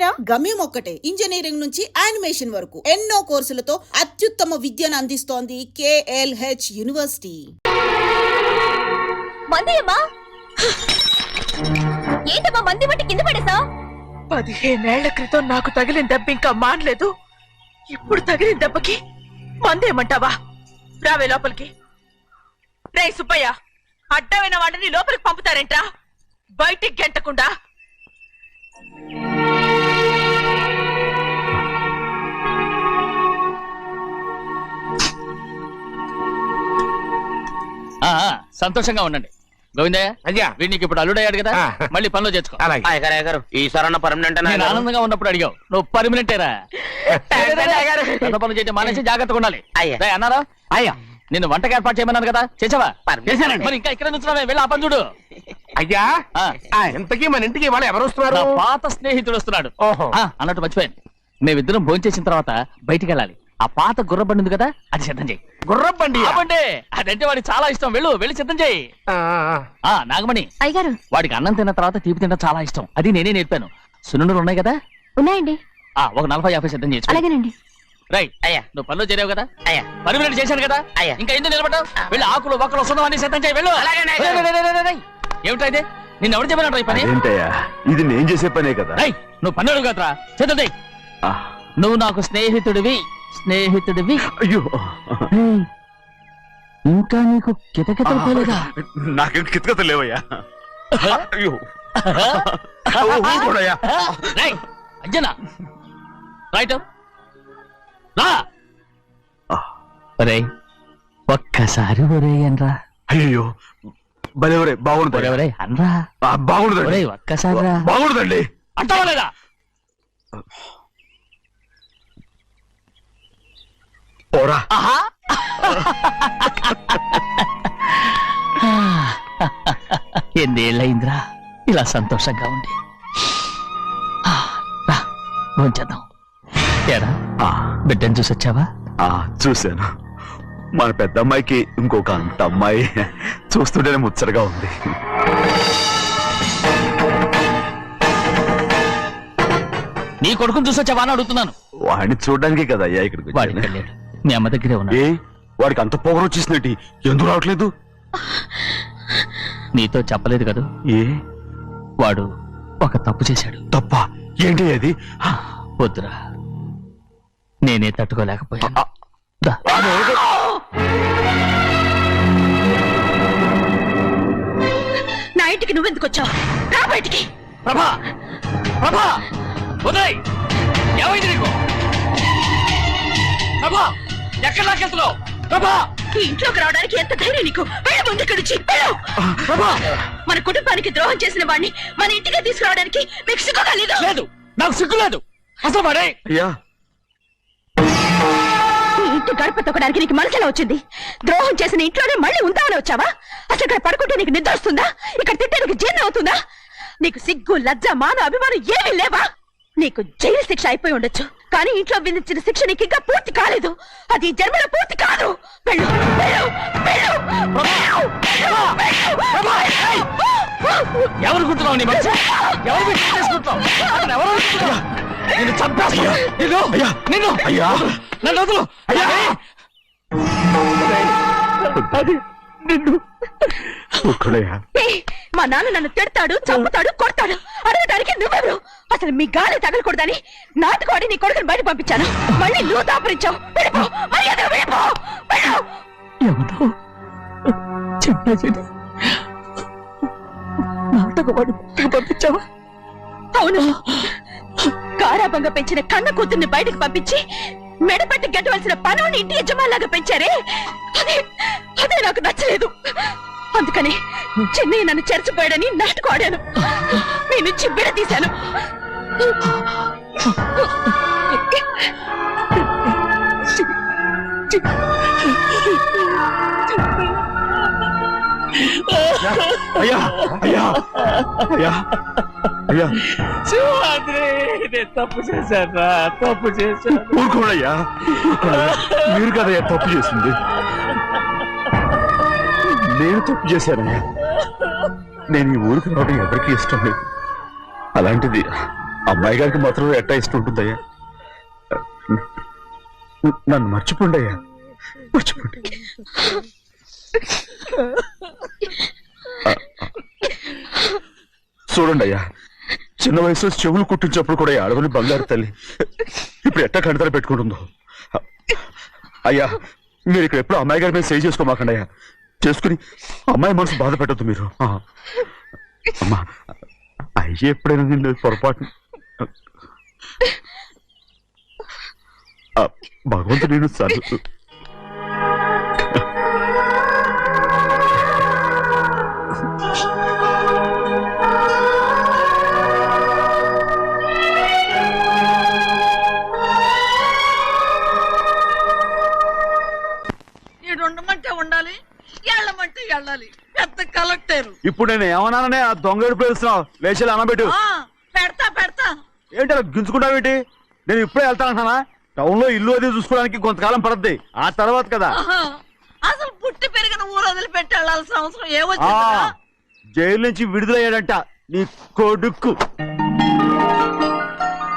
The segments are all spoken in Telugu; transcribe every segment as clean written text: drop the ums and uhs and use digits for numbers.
ఒకటేరా? గమ్యం ఒక్కటే. ఇంజనీరింగ్ నుంచి యానిమేషన్ వరకు ఎన్నో కోర్సులతో అత్యుత్తమ విద్యను అందిస్తోంది KLH యూనివర్సిటీ. ఏంటమ్మా మంది బట్టి కింద పడేసా? 15 ఏళ్ల క్రితం నాకు తగిలిన దెబ్బ ఇంకా మానలేదు. ఇప్పుడు తగిలిన దెబ్బకి మందేమంటావా? రావే లోపలికి. రే సుబ్బయ్య, అడ్డమైన వాడిని లోపలికి పంపుతారేంట్రా? బయటికి గెంటకుండా. సంతోషంగా ఉండండి గోవిందయ్య. అయ్యా వీడికి ఇప్పుడు అల్లుడయ్యాడు కదా, మళ్ళీ పనిలో చేర్చుకో. ఈసారి పర్మనెంట్ ఆనందంగా ఉన్నప్పుడు అడిగావు, నువ్వు పర్మనెంటేరా. పెద్ద పనులు చేయడం మానేసి జాగ్రత్తగా ఉండాలి. అన్నారా? అయ్యా నిన్ను వంటకి ఏర్పాటు చేయమన్నాను కదా, చేసావా? మరి ఇంకా ఇక్కడ నుంచున్నావే, వెళ్ళి ఆ పని చూడు. అయ్యా ఇంతకీ మన ఇంటికి వాళ్ళు ఎవరు వస్తున్నారు? పాత స్నేహితుడు వస్తున్నాడు. అన్నట్టు మర్చిపోయాను, మేమిద్దరం భోంచేసిన తర్వాత బయటికి వెళ్ళాలి. ఆ పాత గుర్రబండి ఉంది కదా, అది సిద్ధం చేయి. గుర్రబండి? అదంటే వాడికి చాలా ఇష్టం. వెళ్ళి సిద్ధం చేయి. నాగమణి అయ్యగారు, వాడికి అన్నం తిన్న తర్వాత తీపి తినడం చాలా ఇష్టం. అది నేనే నేర్పాను. సున్నుండలు ఉన్నాయి కదా? ఉన్నాయండి. ఒక 40-50 సిద్ధం చేసి. అలాగేనండి. రైట్. అయ్యా నువ్వు పనిలో చేరావు కదా, అయ్యా పర్మనెంట్ చేశాను కదా, అయ్యా ఇంకా ఎందుకు నిలబడ్డావు? వెళ్ళి ఆకులు ఒక్కలు వస్తున్నావు అని సిద్ధం చేయి. వెళ్ళు. ఏమిటా ఇది? నిన్ను ఎవరు చెప్పినట్టు ఈ పని? ఇది నేను చేసే పనే కదా. నువ్వు పని అడుగు కదరా, చేద్దాం. నువ్వు నాకు స్నేహితుడివి. అయ్యో ఇంకా నీకు కితకితలు పోలేదా? నాకేం కితకితలు లేవయ్యా. అయ్యో అంజనా రైట్ రా. ఒరే ఒక్కసారి ఒరే అనరా. అయ్యో భలే బాగుంటుంది. ఒరే అనరా. బాగుండదండి. ఒక్కసారి బాగుండదండి. అంటావా లేదా? పోరా. ఎన్నేళ్ళయిందిరా ఇలా సంతోషంగా ఉండి. భోంచేద్దాం. ఏరా బిడ్డను చూసొచ్చావా? చూశాను. మన పెద్ద అమ్మాయికి ఇంకొక అంత అమ్మాయి చూస్తుంటేనే ముచ్చటగా ఉంది. నీ కొడుకుని చూసొచ్చావా అని అడుగుతున్నాను. వాడిని చూడడానికి కదా అయ్యా ఇక్కడికి. వాడికి వెళ్ళాడు, మీ అమ్మ దగ్గరే ఉన్నా. వాడికి అంత పొగరు వచ్చేసినట్టు ఎందుకు రావట్లేదు? నీతో చెప్పలేదు కదా. వాడు ఒక తప్పు చేశాడు. తప్ప? ఏంటి అది? వద్దురా, నేనే తట్టుకోలేకపోయాను. నా ఇంటికి నువ్వెందుకు వచ్చావు? రా బయటికి. ప్రభా ఉదయ్, ఏమైంది నీకు? ప్రభా ఎక్కడ లాకెళ్తున్నావు? ప్రభా ఈ ఇంట్లోకి రావడానికి ఎంత ధైర్యం నీకు? వెళ్ళు ముందు ఇక్కడి నుంచి. మన కుటుంబానికి ద్రోహం చేసిన వాడిని మన ఇంటికి తీసుకురావడానికి మీకు సిగ్గుగా లేదు? లేదు, నాకు సిగ్గు లేదు అసలు. వాడే ఈ ఇంటి గడప తొక్కడానికి నీకు మనసులో వచ్చింది. ద్రోహం చేసిన ఇంట్లోనే మళ్ళీ ఉందామని వచ్చావా? అసలు ఇక్కడ పడుకుంటే నీకు నిద్ర వస్తుందా? ఇక్కడ తింటే నీకు జీర్ణం అవుతుందా? నీకు సిగ్గు, లజ్జ, మాన, అభిమానం ఏమీ లేవా? నీకు జైలు శిక్ష అయిపోయి ఉండొచ్చు, కానీ ఇంట్లో విధించిన శిక్ష నీకు ఇంకా పూర్తి కాలేదు. అది జన్మలో పూర్తి కాదు. వెళ్ళు. ఎవరు కుట్టున్నావు? నీ మంచి ఎవరు చేసుకుంటావు? నిన్ను చంపేస్తా. నిన్ను అయ్యా నన్ను వదులు. నిన్ను మా నాన్న నన్ను తిడతాడు, చంపుతాడు, కొడతాడు. అడగడానికి నువ్వెవరు? అసలు మీ గాలి తగలకూడదని నాటుకోడి నీ కొడుకుని బయట పంపించాను. మళ్ళీ నువ్వు దాపరించావు. నాటకవాడి పంపించావా? అవును, గారాబంగా పెంచిన కన్న కూతుర్ని బయటకు పంపించి మెడపట్టి గెట్టవలసిన పనుని ఇంటి యజమానిలాగా పెంచారే, అదే నాకు నచ్చలేదు. అందుకని చెన్నై నన్ను చెరచిపోయాడని నాటకం ఆడాను. మీ నుంచి విడదీశాను. తప్పు చేశాను. ఊరుకోడయ్యా, మీరు కదయ్యా తప్పు చేసింది. నేను తప్పు చేశానయ్యా. నేను ఈ ఊరికి రావడం ఎవరికి ఇష్టం లేదు. అలాంటిది అమ్మాయి గారికి మాత్రం ఎట్టా ఇష్టం ఉంటుందయ్యా. నన్ను మర్చిపోండి అయ్యా, మర్చిపోండి. చూడండి అయ్యా, చిన్న వయసులో చెవులు కుట్టించినప్పుడు కూడా ఆడవని బంగారు తల్లి ఇప్పుడు ఎట్టా కంటతలు పెట్టుకుంటుందో. అయ్యా మీరు ఇక్కడ ఎప్పుడు అమ్మాయి గారి మీద సేవ్ చేసుకోమాకండి అయ్యా. చేసుకుని అమ్మాయి మనసు బాధ పెట్టద్దు మీరు. అమ్మా అయ్యి ఎప్పుడైనా నిన్ను పొరపాటు భగవంతుడు నేను చదువు ఉండమంటే ఉండాలి, వెళ్ళమంటే వెళ్ళాలి. పెద్ద కలెక్టర్. ఇప్పుడు నేను ఏమన్నాననే ఆ దొంగ ఎడుపు వేస్తున్నావు. లేచి అనబెట్టు. పెడతా పెడతా. ఏంటి అలా గించుకుంటావేంటి? నేను ఇప్పుడే వెళ్తానంటున్నా. టౌన్ లో ఇల్లు అది చూసుకోవడానికి కొంతకాలం పడద్ది, ఆ తర్వాత కదా. అసలు పుట్టి పెరిగిన ఊరు వదిలిపెట్టి వెళ్ళాల్సిన అవసరం ఏమొచ్చింది? జైలు నుంచి విడుదలయ్యాడంట నీ కొడుకు.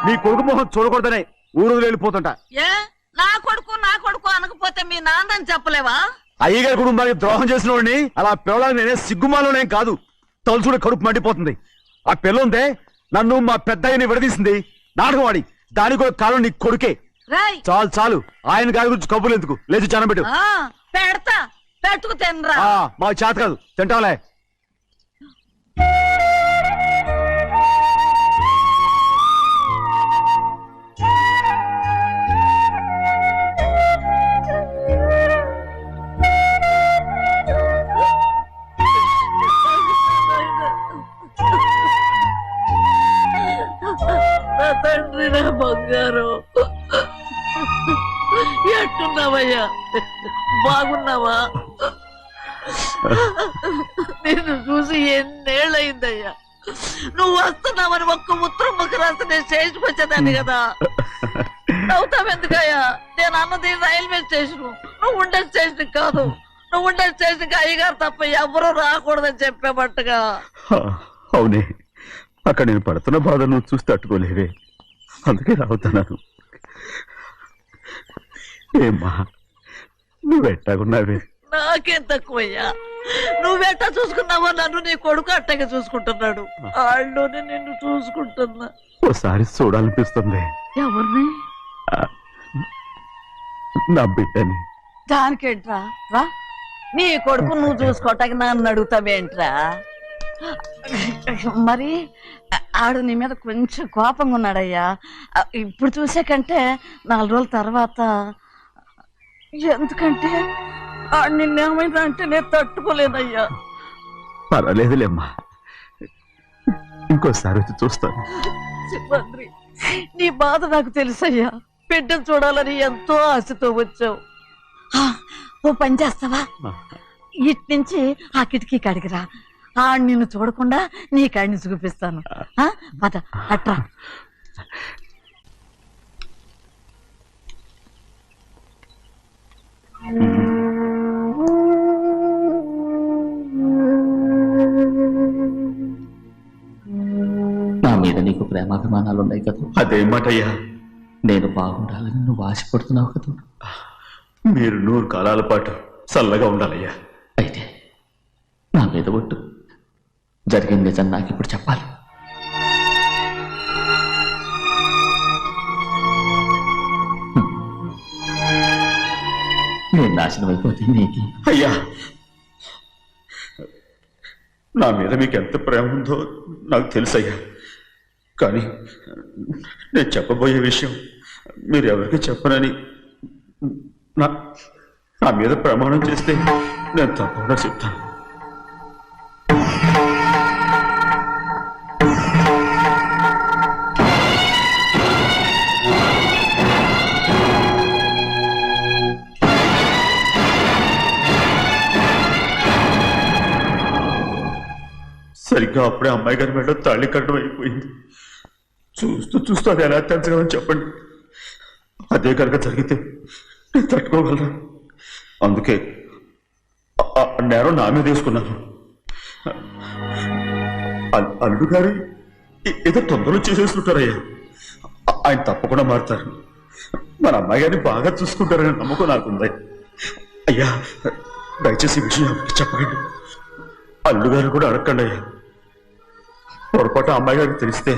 నీ కొడుకు మొహం చూడకూడదనే ఊరు వదిలి వెళ్ళిపోతుంటా. ఏ నా కొడుకు అనకపోతే మీ నాన్నని చెప్పలేవా? అయ్యగారి కుటుంబానికి ద్రోహం చేసిన వాడిని అలా పిల్లడానికి నేనే సిగ్గుమాలోనేం కాదు. తలుచుకుంటే కడుపు మండిపోతుంది. ఆ పిల్లందే నన్ను మా పెద్దయ్యని విడదీసింది. నాటకం ఆడి దానికి ఒక కాలం నీ కొడుకే. చాలు చాలు, ఆయన గారి గురించి కబుర్లు ఎందుకు? లేచి చనబెట్టు. పెడతా, పెట్టుకు తినరా. మాకు చేత కాదు, తింటాంలే. తండ్రి నా బంగారు, ఎట్టున్నావయ్యా? బాగున్నావా? నిన్ను చూసి ఎన్నేళ్ళయిందయ్యా. నువ్వు వస్తున్నావని ఒక్క ఉత్తరం ముక్క రాస్తే నేను స్టేషన్కి వచ్చేదాన్ని కదా. నవ్వుతావెందుకయ్యా? నేను అన్నది రైల్వే స్టేషన్, నువ్వు ఉండే స్టేషన్ కాదు. నువ్వు ఉండే స్టేషన్కి అయ్యగారు తప్ప ఎవరూ రాకూడదని చెప్పేమట్టుగా. అవునే, అక్కడ నేను పడుతున్న బాధ నువ్వు చూసి తట్టుకోలేవే, అందుకే రావుతున్నాను. ఏమ్మా నువ్వెట్టాగున్నావే? నాకేం తక్కువయ్యా. నువ్వెట్టా చూసుకున్నావో నన్ను నీ కొడుకు అట్టగా చూసుకుంటున్నాడు. ఆళ్ళలోనే నిన్ను చూసుకుంటున్నా. ఓసారి చూడాలనిపిస్తుంది. ఎవరిని? నా బిడ్డని. దానికేంట్రా? రా, నీ కొడుకు నువ్వు చూసుకోవటానికి నన్ను అడుగుతావేంట్రా? మరి ఆడు నీ మీద కొంచెం కోపంగా ఉన్నాడయ్యా. ఇప్పుడు చూసే కంటే 4 రోజుల తర్వాత. ఎందుకంటే నిన్నేమైనా అంటే నేను తట్టుకోలేదయ్యా. పర్వాలేదులేమ్మా, ఇంకోసారి వచ్చి చూస్తాను. సింహాద్రి, నీ బాధ నాకు తెలుసయ్యా. బిడ్డను చూడాలని ఎంతో ఆశతో వచ్చావు. ఓ పని చేస్తావా? ఇటు నుంచి ఆ కిటికీ కడిగిరా. నిన్ను చూడకుండా నీ కాడిని చూపిస్తాను. పద అట్రా. నా మీద నీకు ప్రేమాభిమానాలు ఉన్నాయి కదా. అదేమాటయ్యా? నేను బాగుండాలని నువ్వు ఆశపడుతున్నావు కదా. మీరు 100 కాలాల పాటు చల్లగా ఉండాలయ్యా. అయితే నా మీద ఒట్టు, జరిగిన నిజం నాకు ఇప్పుడు చెప్పాలి. నేను నాశనం అయిపోతే నీకు. అయ్యా, నా మీద మీకు ఎంత ప్రేమ ఉందో నాకు తెలుసయ్యా. కానీ నేను చెప్పబోయే విషయం మీరు ఎవరికి చెప్పనని నా మీద ప్రమాణం చేస్తే నేను తప్పకుండా చెప్తాను. సరిగ్గా అప్పుడే అమ్మాయి గారి మెడలో తాళి కట్టడం అయిపోయింది. చూస్తూ చూస్తూ అది ఎలా తెంచగలని చెప్పండి. అదే కనుక జరిగితే నేను తట్టుకోగలరా? అందుకే నేరం నా మీద వేసుకున్నాను. అల్లుడు గారి ఏదో తొందరలో చేసేస్తుంటారయ్యా. ఆయన తప్పకుండా మారుతారు. మన అమ్మాయి గారిని బాగా చూసుకుంటారనే నమ్మకం నాకుంది. అయ్యా దయచేసి ఈ విషయం ఎవరికి చెప్పకండి. అల్లు గారు కూడా అడగండి అయ్యా. పొరపాటు అమ్మాయి గారికి తెలిస్తే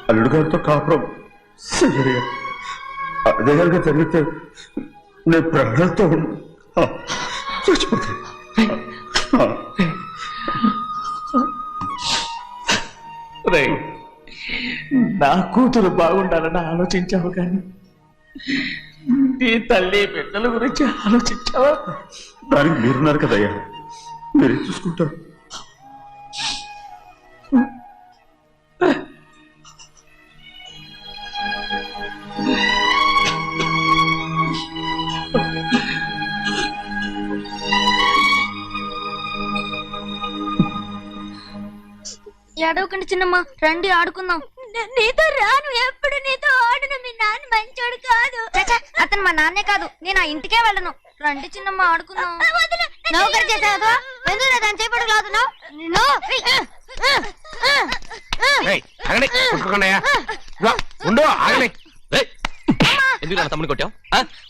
అల్లుడు గారితో కాపురం చెయ్యరయ్యా. అదే కనుక జరిగితే నేను ప్రాణాలతో చచ్చిపోతాను. నా కూతురు బాగుండాలని ఆలోచించావు కానీ నీ తల్లి బిడ్డల గురించి ఆలోచించావా? దానికి మీరున్నారు కదయ్యా, మీరే చూసుకుంటారు. ఏడవకండి చిన్నమ్మ, రండి ఆడుకుందాం. నీతో రాను, ఎప్పుడు నీతో ఆడను. మీ నాన్న మంచోడు కాదు. అతను మా నాన్నే కాదు, నేను ఆ ఇంటికే వెళ్ళను. రండి చిన్నమ్మ ఆడుకుందాం. నౌకరు చేసావు ఎందుకు దాని చేపడు కాదు. ఎందుకు తమ్ముడు కొట్టావు?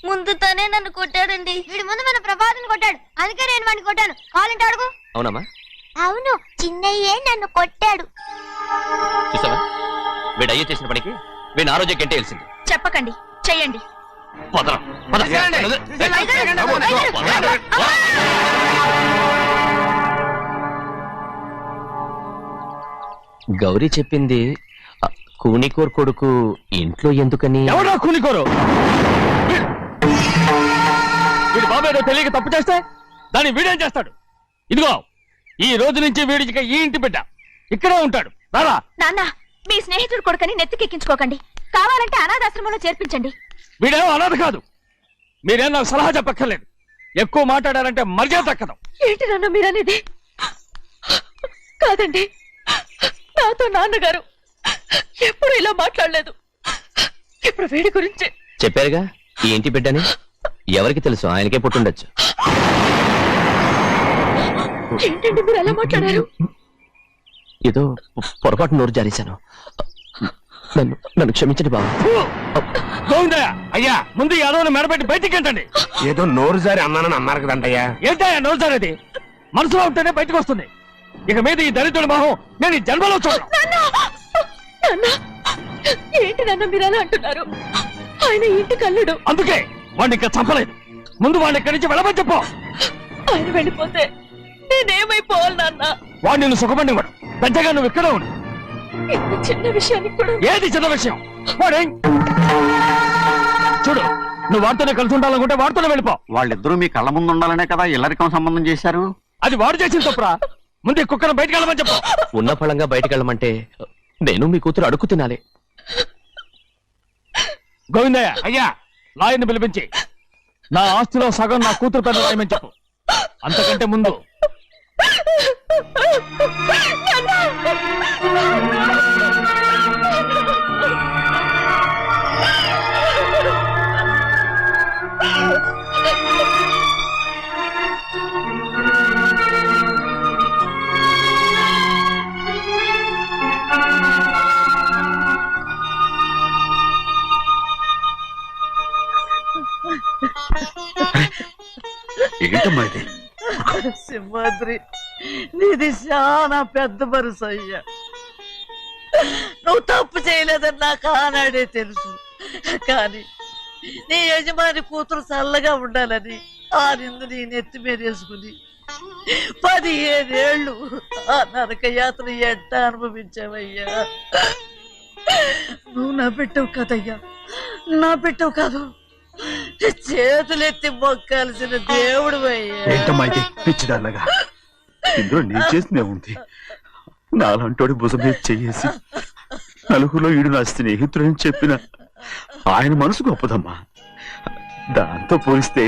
ముందు తనే నన్ను కొట్టాడండి. వీడి ముందు మన ప్రభాతం కొట్టాడు, అందుకే నేను వాడిని కొట్టాను. కావాలంటే అడుగు. అవునమ్మా, అవును, చిన్నయ్యే నన్ను కొట్టాడు. చూసావా వీడు అయ్యే చేసిన పనికి వీడిని ఆ రోజే గంటే తెలిసింది. చెప్పకండి, చెయ్యండి. గౌరీ చెప్పింది కూనికోర్ కొడుకు ఇంట్లో ఎందుకని. ఎవడా కూనికోరు? వీడి బాబాయ్ తెలియక తప్పు చేస్తే దాన్ని వీడేం చేస్తాడు? ఇదిగో ఈ రోజు నుంచి వీడికి ఈ ఇంటి బిడ్డ ఇక్కడే ఉంటాడు. రారా. నాన్న, మీ స్నేహితుడు కొడుకని నెత్తికెక్కించుకోకండి. కావాలంటే అనాథాశ్రమంలో చేర్పించండి. వీడేమో అనాథ కాదు. మీరేం నాకు సలహా చెప్పక్కర్లేదు. ఎక్కువ మాట్లాడారంటే మర్యాద తక్కదు. ఏంటి నాన్న మీరనేది? కాదండి, నాతో నాన్నగారు ఎప్పుడు ఇలా మాట్లాడలేదు. ఇప్పుడు వీడి గురించి చెప్పారుగా ఈ ఇంటి బిడ్డని. ఎవరికి తెలుసు, ఆయనకే పుట్టుండొచ్చు. ఏంటండి మీరు ఎలా మాట్లాడారు? ఏదో పొరపాటు నోరు జారేశాను. నన్ను క్షమించండి బాబు. గోవిందయ్య, అయ్యా ముందు ఈ అడవుని మెడపెట్టి బయటికి ఏంటండి? ఏదో నోరు జారి అన్నానని అన్నారు కదంటయ్యా. ఏంటయ్యా నోరు జారేది? మనసులో ఉంటేనే బయటకు వస్తుంది. ఇక మీద ఈ దరిద్రుడి మొహం నేను ఈ జన్మలో చూడను. ఏంటి నాన్న మీరు అలా అంటున్నారు? ఆయన ఇంటి కల్లుడు. అందుకే వాడిని ఇంకా చంపలేదు. ముందు వాడిని ఇక్కడి నుంచి వెళ్ళమని చెప్పు. ఆయన వెళ్ళిపోతే నేనేమైపోవాలి నాన్న? వాడు నిన్ను సుఖపడివాడు. పెద్దగా నువ్వు ఇక్కడే ఉండు. ఇంత చిన్న విషయానికి కూడా. ఏది చిన్న విషయం? వాడే చూడు, నువ్వు వాడితోనే కలిసి ఉండాలనుకుంటే వాడితోనే వెళ్ళిపో. వాళ్ళిద్దరూ మీ కళ్ళ ముందు ఉండాలనే కదా ఇల్లరికం సంబంధం చేశారు. అది వాడు చేసిన తప్పురా. ముందు కుక్కను బయటకు వెళ్ళమని చెప్పు. ఉన్న ఫలంగా బయటకు వెళ్ళమంటే నేను మీ కూతురు అడుగు తినాలి. గోవిందయ్య, అయ్యా లాయర్ని పిలిపించి నా ఆస్తిలో సగం నా కూతురు పెద్ద రాయమని చెప్పు. అంతకంటే ముందు ఏంటమ్మా ఇది? సింహాద్రి, నీది చాలా పెద్ద మనసు అయ్యా. నువ్వు తప్పు చేయలేదని నాకు ఆనాడే తెలుసు. కానీ నీ యజమాని కూతురు చల్లగా ఉండాలని ఆ నిందు నీ నెత్తి మీద వేసుకుని 15 ఏళ్ళు ఆ నరక యాత్ర ఎట్ట అనుభవించావయ్యా. నువ్వు నా పెట్టవు కదయ్యా, నా పెట్టవు కాదు, చేతులెత్తి మొక్కాల్సిన దేవుడు అయ్యా. ఏంటమ్మా ఇది పిచ్చిదాన్నగా? ఇందులో నేను చేసినే ఉంది. నాలంటోడి భుజం మీద చెయ్యేసి నలుగురిలో ఈడు నా స్నేహితుడని చెప్పిన ఆయన మనసు గొప్పదమ్మా. దాంతో పోలిస్తే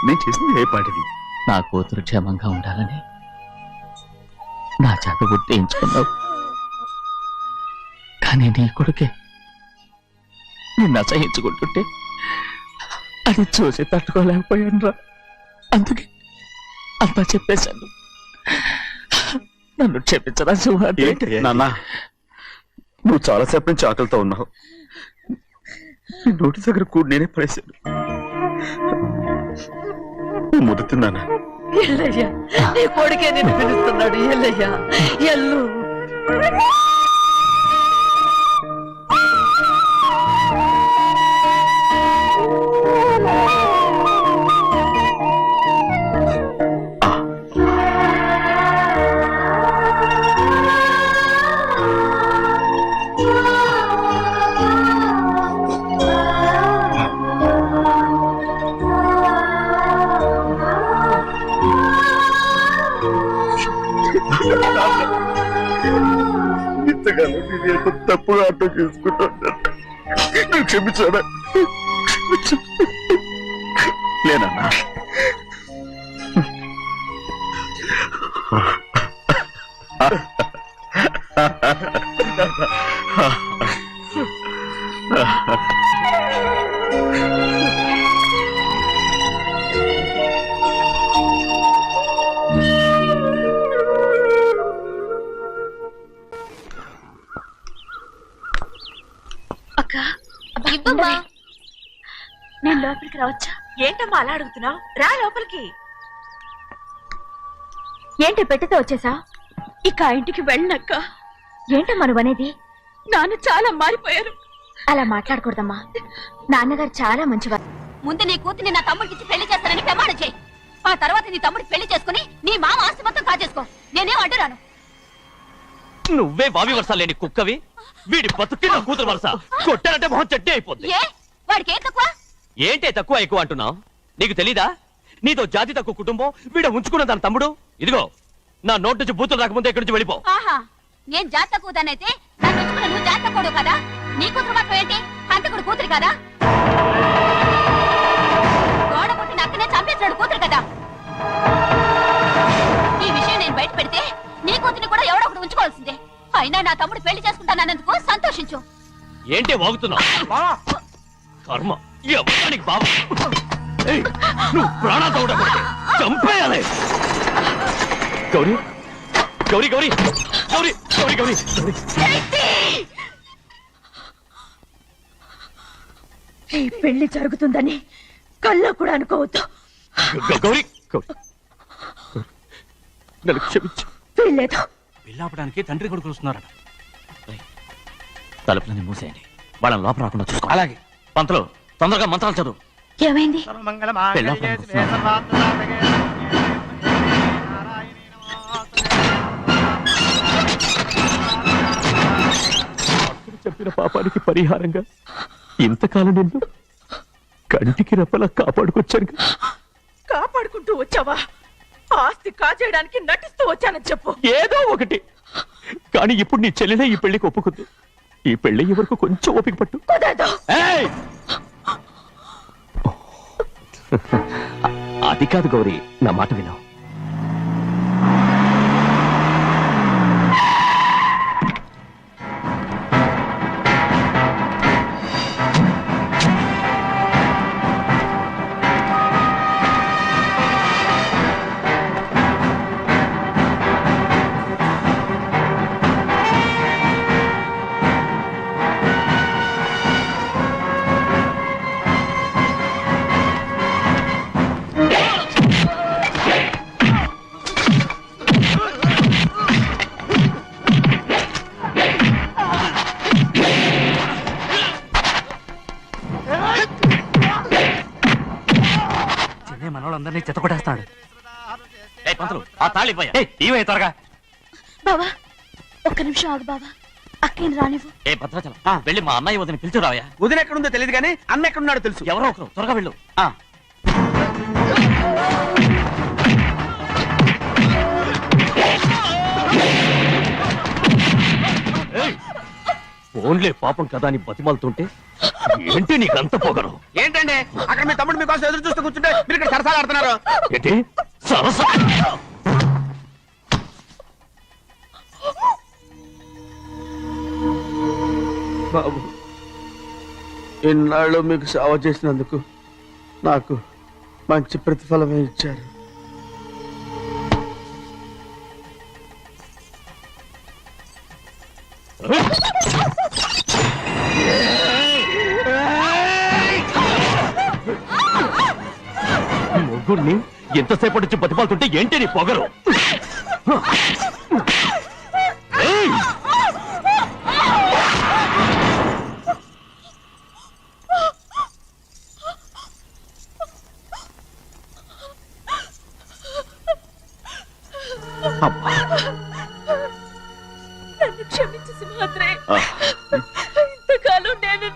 నేను చేసింది ఏ పాటిది? నా కూతురు క్షేమంగా ఉండాలని నా చేత గుర్తించుకున్నావు. కానీ నీ కొడుకే నిన్ను అసహించుకుంటుంటే అది చూసి తట్టుకోలేకపోయాను రా. అందుకే అంతా చెప్పేశాను. నన్ను క్షమించరా సింహాద్రి. నాన్న నువ్వు చాలాసేపు నుంచి ఆకలితో ఉన్నావు. నీ నోటి దగ్గర కూడా నేనే పడేశాను. నువ్వు ముద్దు తిన్నానా? ఎల్లయ్యా, నీ కొడుకే నిన్ను పిలుస్తున్నాడు. ఎల్లయ్యా, ఎల్లు. ఇంతకాలం నేను ఎంత తప్పుగా అర్థం చేసుకుంటాను. నువ్వు క్షమించాడా? లేనన్నా. ఇవ్వమ్మా. నేను లోపలికి రావచ్చా? ఏంటమ్మా అలా అడుగుతున్నావు? రా లోపలికి. ఏంటి పెట్టితే వచ్చేసా? ఇక ఆ ఇంటికి వెళ్ళనక్క. ఏంటమ్మా నువ్వు అనేది? నాన్న చాలా మారిపోయారు. అలా మాట్లాడకూడదమ్మా. నాన్నగారు చాలా మంచివారు. ముందు నీ కూతుర్ని నా తమ్ముడికి పెళ్లి చేస్తానని ప్రమాణం చేయి. ఆ తర్వాత నీ తమ్ముడికి పెళ్లి చేసుకుని నీ మామ ఆస్తి మొత్తం కాజేసుకో. నేనేం అడ్డురాను. నువ్వే బావి వరుస లేని కుక్కవి. వీడి బతుక్కి నా కూతురు వరుస. కొట్టానంటే మొహం చట్నీ అయిపోద్ది. ఏ వాడికి ఏం తక్కువ? ఏంటే తక్కువ ఎక్కువ అంటున్నావు? నీకు తెలీదా? నీతో జాతి తక్కువ కుటుంబం వీడ ఉంచుకున్న దాని తమ్ముడు. ఇదిగో నా నోటి నుంచి బూతులు రాకముందే ఇక్కడి నుంచి వెళ్ళిపో. ఆహా, నేను జాత కూదానైతే నన్ను ఉంచుకున్న నువ్వు జాత కూడు కదా. నీ కూతురు మాత్రం ఏంటి? హంతకుడు కూతురు కదా. గోడ పుట్టిన అక్కనే చంపేసినాడు కూతురు కదా. ఈ విషయం నేను బయట పెడితే నీ కూతురిని కూడా ఎవడో ఒకటి ఉంచుకోవాల్సిందే. అయినా నా తమ్ముడు పెళ్లి చేసుకుంటానన్నందుకు సంతోషించు. ఏంటే వాగుతున్నావు? కర్మ ఎవరికి బావ. ఏయ్, నువ్వు ప్రాణాలతో ఉండకూడదు. చంపేయాలి. గౌరీ గౌరీ గౌరీ గౌరీ గౌరీ గౌరీ ఈ పెళ్లి జరుగుతుందని కల్లో కూడా అనుకోవద్దు. గౌరీ గౌరీ నన్ను క్షమించు. వీల్లేదు. పెళ్ళాపడానికి తండ్రి కొడుకులు వస్తున్నారట. తలుపులని మూసేయండి. వాళ్ళని లోపల రాకుండా చూసుకో. అలాగే. పంతులు తొందరగా మంత్రాలు చదువు. ఏమైంది? చెప్పిన పాపానికి పరిహారంగా ఇంతకాలం నిన్ను కంటికి రెప్పలా కాపాడుకొచ్చాను. కాపాడుకుంటూ వచ్చావా? ఆస్తి కాజేయడానికి నటిస్తూ వచ్చానని చెప్పు. ఏదో ఒకటి. కానీ ఇప్పుడు నీ చెల్లెలే ఈ పెళ్లికి ఒప్పుకుంది. ఈ పెళ్లి ఎవరికి కొంచెం ఓపిక పట్టు. ఏయ్! అది కాదు గౌరీ, నా మాట విను. మనోళ్ళందరినీ చెత్తకొట్టేస్తాడు. పంతులు ఆ తాళి ఇవే త్వరగా. బావా ఒక్క నిమిషం ఆగు బావా. అక్కేం రానివ్వు. ఏ భద్రాచలం వెళ్ళి మా అన్నయ్య వదిన పిలిచురావయ్యా. వదిన ఎక్కడుందో తెలియదు కానీ అన్న ఎక్కడున్నాడో తెలుసు. ఎవరో ఒకరు త్వరగా వెళ్ళు. ఫోన్లే పాపం కదా అని బతిమాలుతుంటే ఏంటి నీకంత పొగరు? ఏంటండి అక్కడ మీ తమ్ముడు మీకోసం ఎదురు చూస్తూ కూర్చుంటే మీరు ఇక్కడ సరసాలు ఆడుతున్నారు. ఏంటి సరస? బాబు, ఇన్నాళ్ళు మీకు సేవ చేసినందుకు నాకు మంచి ప్రతిఫలమే ఇచ్చారు. దేవుణ్ణి ఎంతసేపటి నుంచి బతిపాలుతుంటే ఏంటి నీ పొగరు? ఏయ్! నన్ను క్షమించు సింహాద్రి. ఇంతకాలం నేను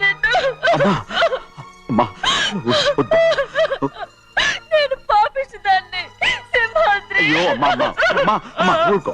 నేను పాపిస్తుదాన్ని సింహాద్రి. అయ్యో అమ్మా ఊరుకో.